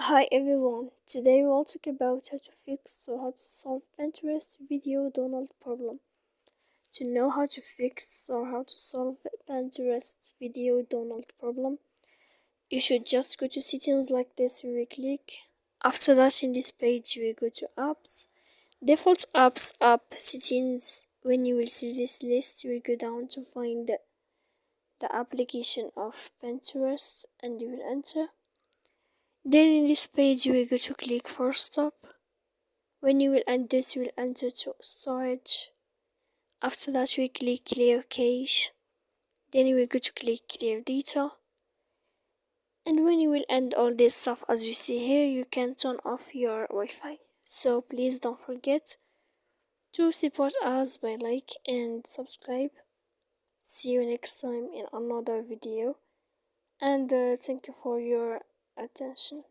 Hi everyone, today we'll talk about how to fix or how to solve Pinterest video Donald problem. To know how to fix or how to solve Pinterest video Donald problem, you should just go to settings like this, you will click. After that, in this page you will go to apps, default apps, app settings. When you will see this list, you will go down to find the application of Pinterest and you will enter. Then in this page you will go to click for stop. When you will end this, you will enter to storage. After that you will click clear cache. Then you will go to click clear data. And when you will end all this stuff, as you see here, you can turn off your Wi-Fi. So please don't forget to support us by like and subscribe. See you next time in another video. And thank you for your attention.